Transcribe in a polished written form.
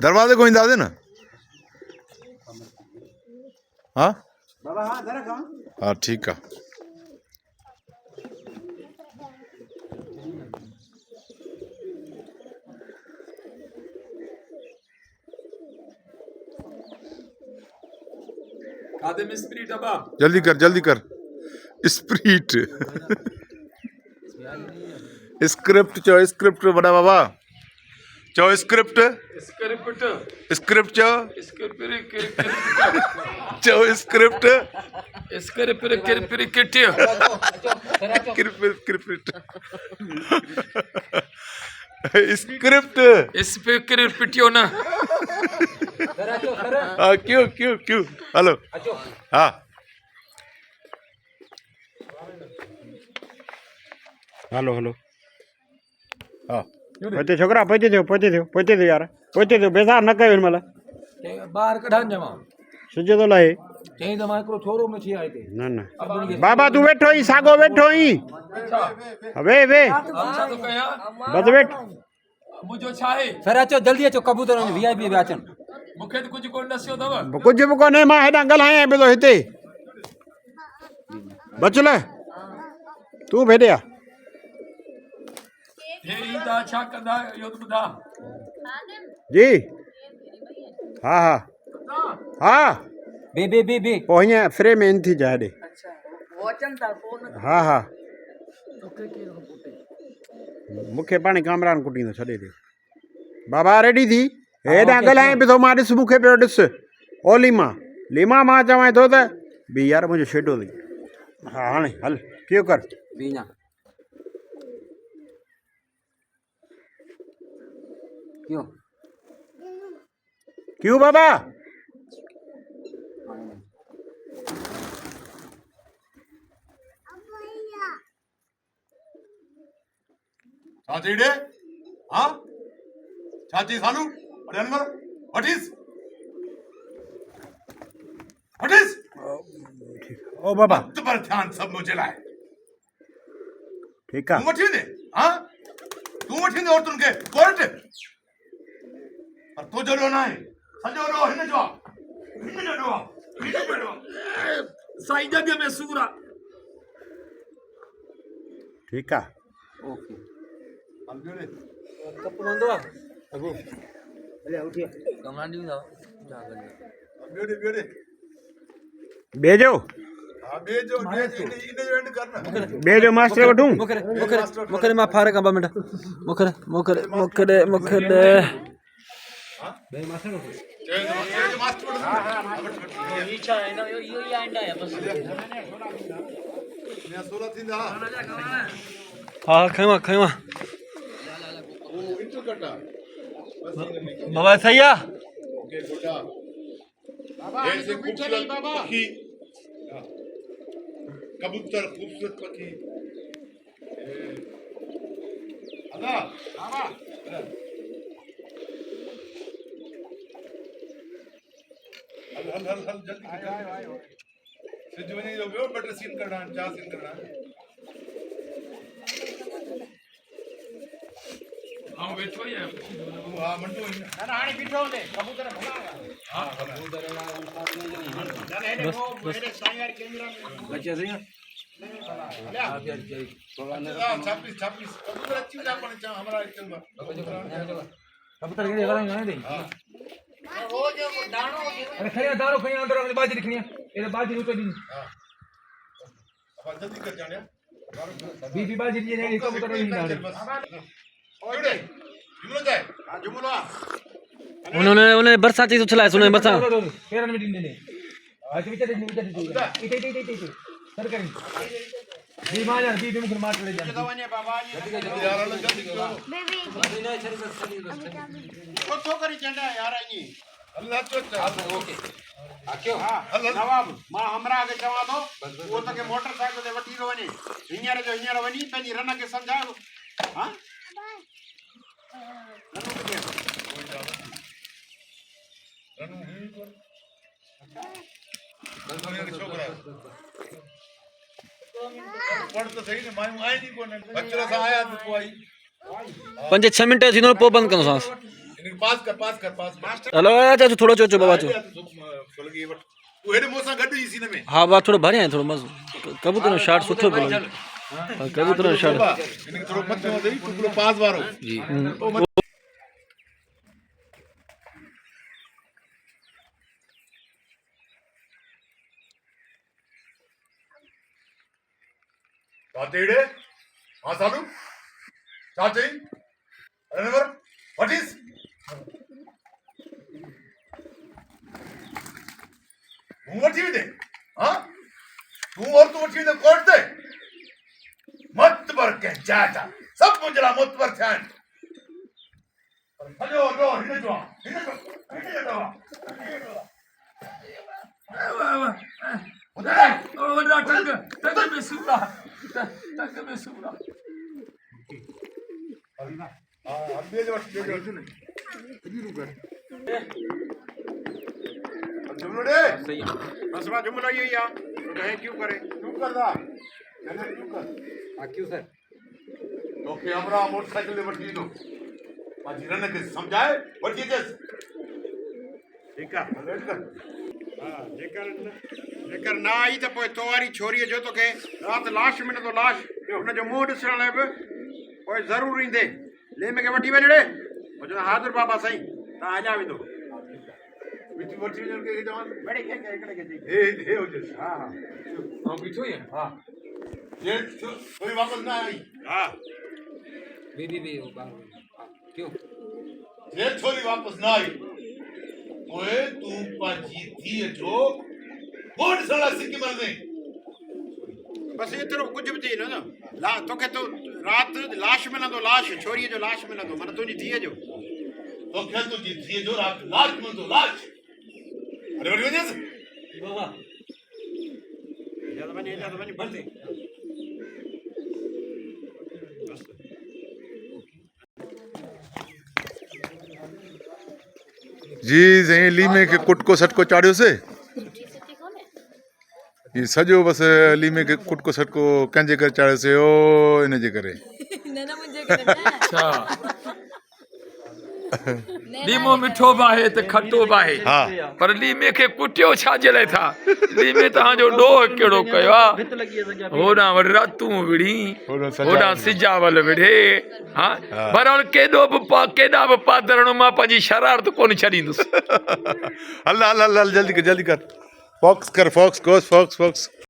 दरवाजे को इंदा दे ना। हाँ बाबा हाँ जरा कहाँ हाँ ठीक है। खाते में स्प्रीट अबा जल्दी कर स्प्रीट स्क्रिप्ट चो स्क्रिप्ट बड़ा बाबा चो स्क्रिप्ट चो चो स्क्रिप्ट स्क्रिप्ट पिटियो ना हाँ क्यों हेलो हाँ हेलो हाँ पहुंचे छोकरा पहुंचे थे यार पहुंचे थे बेजार न कयो मला बाहर कढान जमा सुजे तो लाए चई तो माइक्रो छोरो में थी आए थे ना बाबा तू बैठो ही सागो बैठो ही वे अच्छा तो कया बस बैठ मुझो छाए सर अचो जल्दी अचो कबूतर वीआईपी भी अचन मुखे तो कुछ कोन नसियो दव कुछ भी कोने मां हेडा गलाए बे तो हिते बचले तू भेड़िया हे ईदा छा कंदा यो तो बुधा जी हाँ बे पोहिया फ्रेम इन थी जाडे अच्छा वो अचन था फोन हाँ तोखे केरो पुटे मुखे पानी कामरान कुटी न छडे दे बाबा रेडी थी हेडा गलाए बे तो मां दिस मुखे पे दिस ओ लीमा मां चवाए तो त बी यार मुझे छेडो दी हाँ हाणे हल क्यों कर बीना क्यों बाबा छाती डे हाँ छाती सालू अरे अनवर व्हाट इज ओ बाबा पर ध्यान सब मुझे लाए ठीक है तू वठी दे हाँ तू वठी दे और तुनके कोर्ट पर तो जो ना है सजो रो हिन जो साई जगह में सूरा ठीक है ओके हम जो रे कपड़ों दो अगो ले उठिए कमरा नहीं दो जा कर ब्यूटी बेजो हाँ बेजो इन्हें जो एंड करना बेजो मास्टर वठूं मुखरे मा फारे का 2 मिनट मुखरे बे मास्टर नीचा है ना यो ही अंडा है बस मैं 16 थींदा हां खैमा वो इंटर कटा बाबा सही है ओके गुड्डा बाबा ऐसे खूबसूरत पक्षी कबूतर खूबसूरत पक्षी अदा बाबा हल जल्दी आयो सिद्धू वने जो बियो बटर सीन करना चा सीन करना हां बैठो ही है हां मंटू ना हाणे बीठो ने कबूतर भला हां कबूतर ना मेरे साइड कैमरा में बच्चे सही छापीस कबूतर अच्छी जा पण हमारा चलवा कबूतर के लगाने दे वो जो दाणो अरे खड़िया दारू खड़िया अंदर अपनी बाजी लिखनी है ये बाजी ऊपर दी अब जल्दी कर जाने बीबी बाजी लिए नहीं कबूतर नहीं दारू ओए जुमलो जाए जुमलो उन्होंने बरसाती तो चलाया सुने बरसात केरन में दिन ने आज विचार इते सर करें बी मां यार बी मुख मार ले जा दवाने बाबा यार जल्दी करो तो करी चंडा यार आई अल्लाह चोचा ओके क्यों नवाब मां हमरा आगे चवा दो वो तो के मोटरसाइकिल से वठी रो वनी हियर वनी तनी रन के समझाओ हां पढ़ तो सही ने मायूं आई नहीं कोने बच्चो सा आया तो आई 5-6 मिनट थींदो पोइ बंदि कंदो सांस इनके पास कर हलो चाचू थोड़ो चोचो बाबा चो ये वट वो हेडे मोसा गड्डी इसी ने में हाँ बाबा थोड़ो भरिया है थोड़ो मज़ो कबूतर जो शॉट सुठो पियो कबूतर जो शॉट इनके थोड़ो मत हो दई टुकड़ो पास वारो जी चाचेड़े हाँ साधु चाचे remember what is what you did हाँ तू और तू what you did कोट दे मत पर के जाता सब मुझला मत पर ध्यान हेलो नो हिने जो वॾा टंग में सूरा टंग में सूरा हाँ दे जो जुमलो दे बस बात जुमला ये या तो कहे क्यों करे क्यों कर दा मैंने क्यों कर क्यों सर तो के हमरा मोटरसाइकिल ले वठी दो पाजी रन के समझाए वठी दे ठीक है हाँ जेकर ना आई तो पोइ तो वारी छोरी जो तो के रात लाश में तो लाश उन जो मुंह ॾिसण लाइ बि पोइ ज़रूर ईंदे लेमे के वठी वञड़े हो जो हाज़िर बाबा साईं तव्हां अञा वेंदो वठी वञण के जवान बड़े के हिकिड़े खे हे हो जे हाँ हाँ ऐं बीठो ई आहे हाँ ये कोई वापस ना आई हाँ बी क्यों ये छोरी वापस ना आई ओए तू पाजी थी जो बोर्ड सला सिक्की मर दे बस एतिरो कुझु बि चई न ला तोखे तो राति लाश मिलंदो लाश छोरीअ जो लाश मिलंदो माना तुंहिंजी धीअ जो तो क्या तुझी थी जो रात लाश में तो लाश अरे वड़ी वजह से बाबा इजाज़त वञे बंदि जी जहीं लीमे के कुट को सट को चाड़ियो से ये सजो बस लीमे के कुट को सट को कंजे कर चाड़ियो से ओ इन जे करे अच्छा लीमो मिठो बाहे ते खट्टो बाहे हाँ पर लीमे खे कुटियो छाजे लाइ था लीमे तव्हांजो ॾोह कहिड़ो कयो आहे होॾां वरी रातूं विढ़ी होॾां सिजावल विढ़े हा भरण केॾो बि केॾा बि पादरण मां पंहिंजी शरारत कोन छॾींदुसि हल जल्दी कर फॉक्स कर फॉक्स